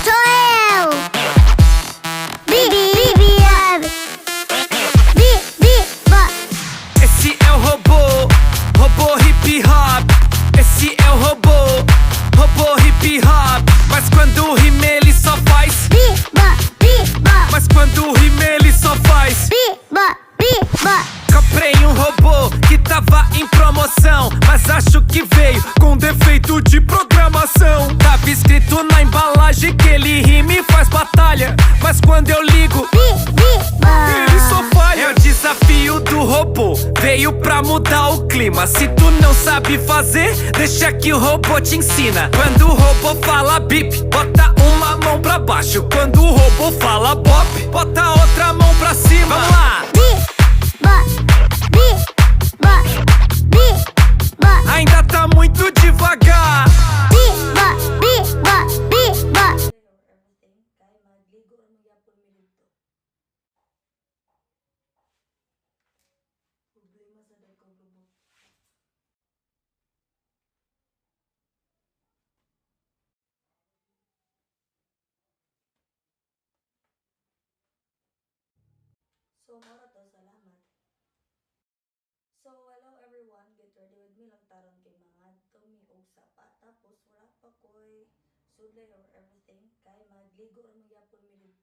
Sou eu! Bibi! Esse é o robô hip hop. Esse é o robô hip hop. Mas quando rima ele só faz Biba! Mas quando rima ele só faz Biba! Comprei um robô que tava em promoção, mas acho que veio com defeito de programação. Tava escrito na embalagem que ele rima e faz batalha, mas quando eu ligo ele só falha. É o desafio do robô, veio pra mudar o clima. Se tu não sabe fazer, deixa que o robô te ensina. Quando o robô fala bip, bota uma mão pra baixo. Quando o robô fala bop, bota outra mão pra cima. Vamos lá! Ainda tá muito devagar. So, mora to, salamat. So, hello everyone, get ready with me lang taron kay mga tumi og sapa. Tapos, wala pa ko'y sudlay or everything, kay magligo ra magyapon mi dito.